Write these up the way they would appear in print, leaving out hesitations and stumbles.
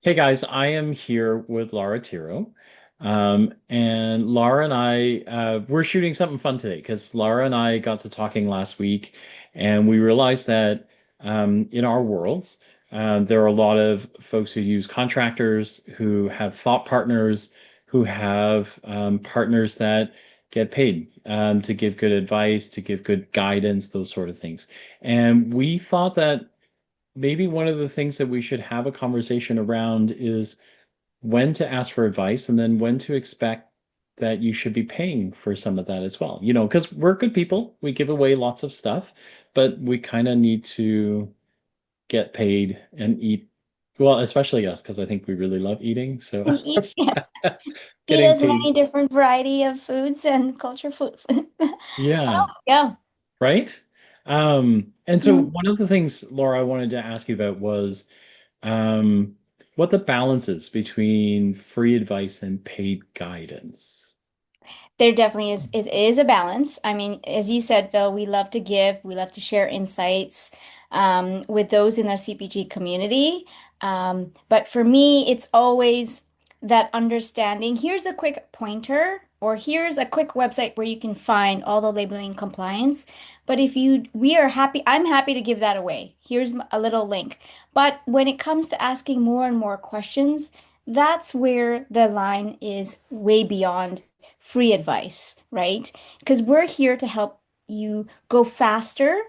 Hey guys, I am here with Lara Tiro. And Lara and we're shooting something fun today because Lara and I got to talking last week and we realized that in our worlds, there are a lot of folks who use contractors, who have thought partners, who have partners that get paid to give good advice, to give good guidance, those sort of things. And we thought that maybe one of the things that we should have a conversation around is when to ask for advice and then when to expect that you should be paying for some of that as well. Because we're good people, we give away lots of stuff, but we kind of need to get paid and eat. Well, especially us, because I think we really love eating. So And eat, yeah, eat getting as paid. many different variety of foods and culture food. Yeah, Yeah. right. And so Mhm. one of the things, Laura, I wanted to ask you about was um, what the balance is between free advice and paid guidance. There definitely is. It is a balance. I mean, as you said, Phil, we love to give, we love to share insights with those in our CPG community. But for me, it's always that understanding. Here's a quick pointer, or here's a quick website where you can find all the labeling compliance. But we are happy, I'm happy to give that away. Here's a little link. But when it comes to asking more and more questions, that's where the line is way beyond free advice, right? Because we're here to help you go faster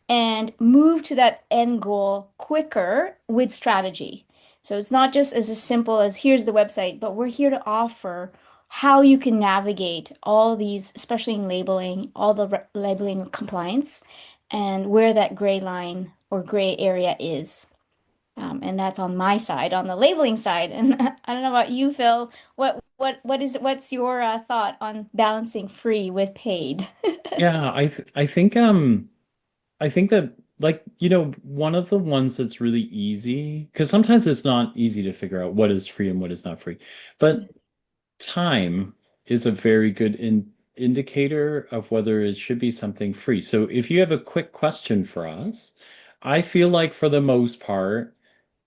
and move to that end goal quicker with strategy. So it's not just as simple as here's the website, but we're here to offer how you can navigate all these, especially in labeling, all the labeling compliance and where that gray line or gray area is. And that's on my side, on the labeling side. And I don't know about you, Phil. What's your thought on balancing free with paid? Yeah, I think that one of the ones that's really easy because sometimes it's not easy to figure out what is free and what is not free. But time is a very good indicator of whether it should be something free. So if you have a quick question for us, I feel like for the most part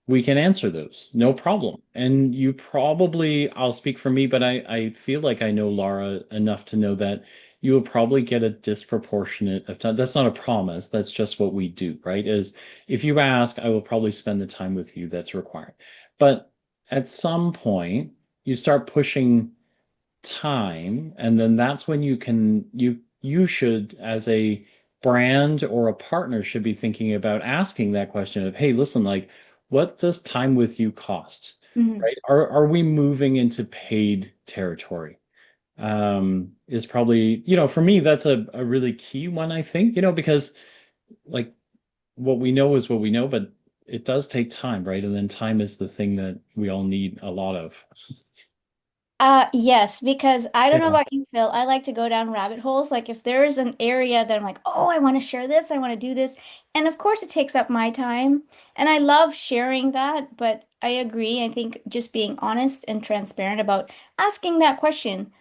we can answer those, no problem. And you probably, I'll speak for me, but I feel like I know Laura enough to know that you will probably get a disproportionate of time. That's not a promise. That's just what we do, right? Is if you ask, I will probably spend the time with you that's required. But at some point, you start pushing time, and then that's when you should, as a brand or a partner, should be thinking about asking that question of, hey, listen, like, what does time with you cost? Mhm. Right? Are we moving into paid territory? Is probably, for me, that's a really key one, I think, because like what we know is what we know, but it does take time, right? And then time is the thing that we all need a lot of. Yes, because I don't know Yeah. about you, Phil. I like to go down rabbit holes. Like if there's an area that I'm like, oh, I want to share this, I want to do this. And of course it takes up my time. And I love sharing that, but I agree. I think just being honest and transparent about asking that question,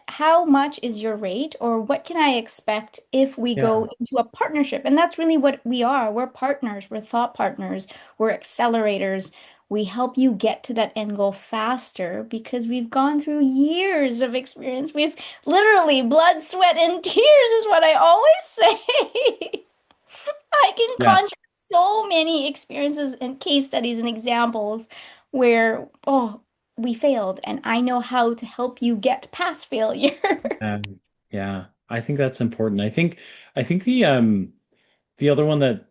how much is your rate or what can I expect if we Yeah. go into a partnership? And that's really what we are. We're partners, we're thought partners, we're accelerators. We help you get to that end goal faster because we've gone through years of experience. We've literally blood, sweat, and tears is what I always say. I can conjure Yes. so many experiences and case studies and examples where, oh, we failed, and I know how to help you get past failure. Yeah, I think that's important. I think the other one that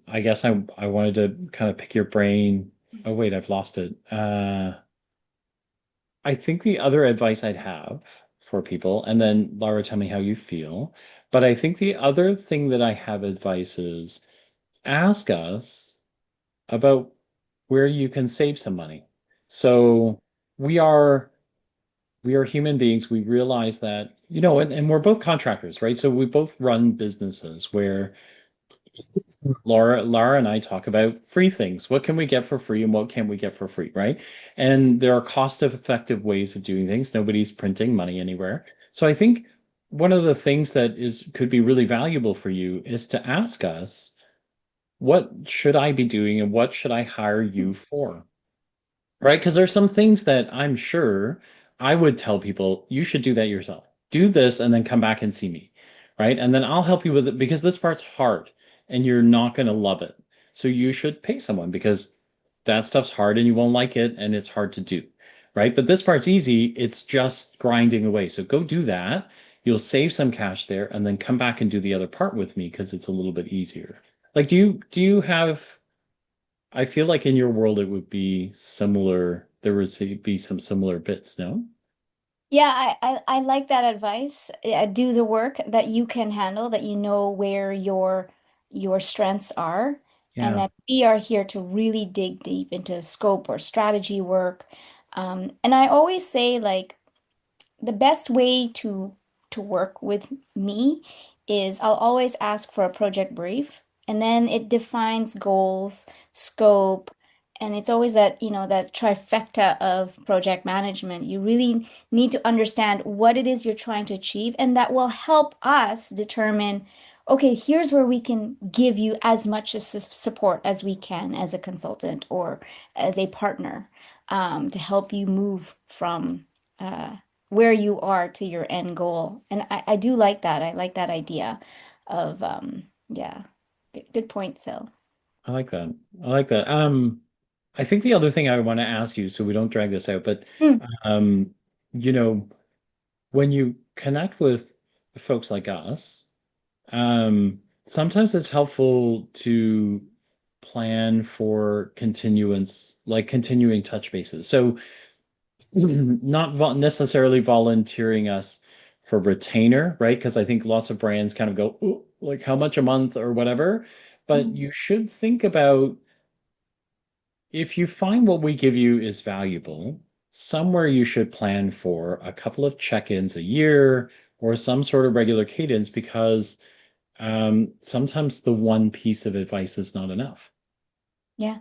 I guess I wanted to kind of pick your brain. Oh wait, I've lost it. I think the other advice I'd have for people, and then Laura, tell me how you feel. But I think the other thing that I have advice is ask us about where you can save some money. So we are we are human beings. We realize that, and we're both contractors, right? So we both run businesses where Lara and I talk about free things. What can we get for free and what can we get for free, right? And there are cost-effective ways of doing things. Nobody's printing money anywhere. So I think one of the things that is could be really valuable for you is to ask us what should I be doing and what should I hire you for? Right? Because there's some things that I'm sure I would tell people you should do that yourself. Do this and then come back and see me. Right? And then I'll help you with it because this part's hard and you're not going to love it. So you should pay someone because that stuff's hard and you won't like it and it's hard to do. Right? But this part's easy. It's just grinding away. So go do that. You'll save some cash there and then come back and do the other part with me because it's a little bit easier. Like, do you have I feel like in your world it would be similar. There would be some similar bits, no? Yeah, I like that advice. Do the work that you can handle, that you know where your strengths are, and Yeah. that we are here to really dig deep into scope or strategy work. And I always say, like, the best way to work with me is I'll always ask for a project brief, and then it defines goals, scope, and it's always that, that trifecta of project management. You really need to understand what it is you're trying to achieve, and that will help us determine, okay, here's where we can give you as much support as we can as a consultant or as a partner, to help you move from uh, where you are to your end goal. And I do like that. I like that idea of yeah. Good point, Phil. I like that. I like that. I think the other thing I want to ask you, so we don't drag this out, but Hmm. um, you know, when you connect with folks like us, sometimes it's helpful to plan for continuance, like continuing touch bases. So not necessarily volunteering us for retainer, right? Because I think lots of brands kind of go, "Ooh, like how much a month or whatever." But Mhm. you should think about if you find what we give you is valuable, somewhere you should plan for a couple of check-ins a year or some sort of regular cadence because sometimes the one piece of advice is not enough. Yeah.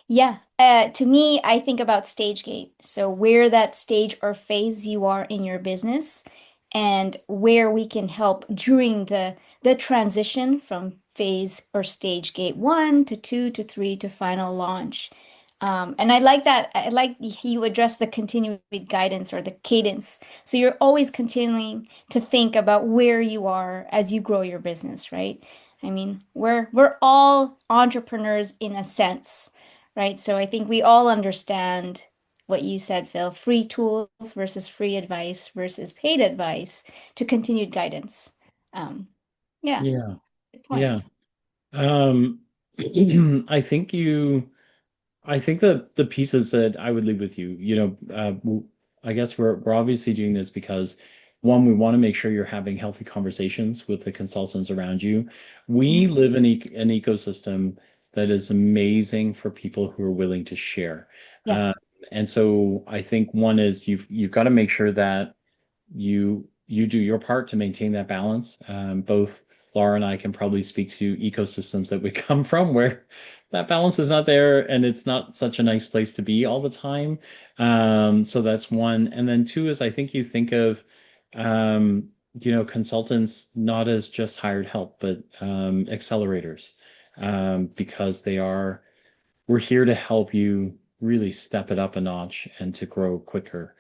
Yeah. To me, I think about stage gate. So where that stage or phase you are in your business and where we can help during the transition from phase or stage gate one to two to three to final launch. And I like that. I like you address the continuing guidance or the cadence. So you're always continuing to think about where you are as you grow your business, right? I mean, we're all entrepreneurs in a sense, right? So I think we all understand what you said, Phil, free tools versus free advice versus paid advice to continued guidance. Um, yeah, Yeah. good Yeah. points. Um, I think I think the pieces that I would leave with you, I guess we're obviously doing this because one, we want to make sure you're having healthy conversations with the consultants around you. We Mhm. live in an ecosystem that is amazing for people who are willing to share. Yeah, Uh, and so I think one is you've got to make sure that you do your part to maintain that balance. Both Laura and I can probably speak to ecosystems that we come from where that balance is not there and it's not such a nice place to be all the time. So that's one. And then two is I think you think of consultants not as just hired help, but accelerators, because we're here to help you really step it up a notch and to grow quicker,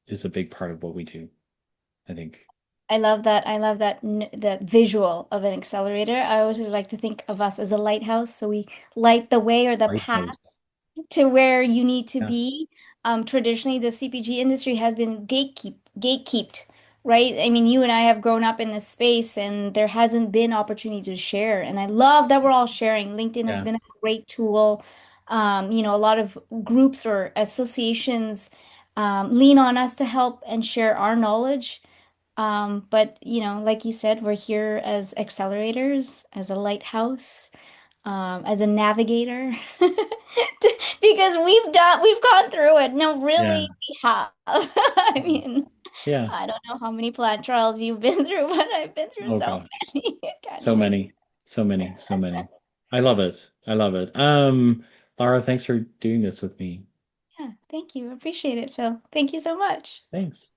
is a big part of what we do, I think. I love that. I love the visual of an accelerator. I always like to think of us as a lighthouse. So we light the way or the path Lighthouse. to where you need to Yeah. be. Traditionally, the CPG industry has been gatekept, right? I mean, you and I have grown up in this space, and there hasn't been opportunity to share. And I love that we're all sharing. LinkedIn has Yeah. been a great tool. A lot of groups or associations lean on us to help and share our knowledge. But like you said, we're here as accelerators, as a lighthouse, as a navigator, because we've gone through it. No, Yeah. really, we have. I Yeah. mean, Yeah. I don't know how many plant trials you've been through, but I've been through Oh so gosh. many. I can't So even. many. So many. So many. I love it. I love it. Lara, thanks for doing this with me. Yeah, thank you. Appreciate it, Phil. Thank you so much. Thanks.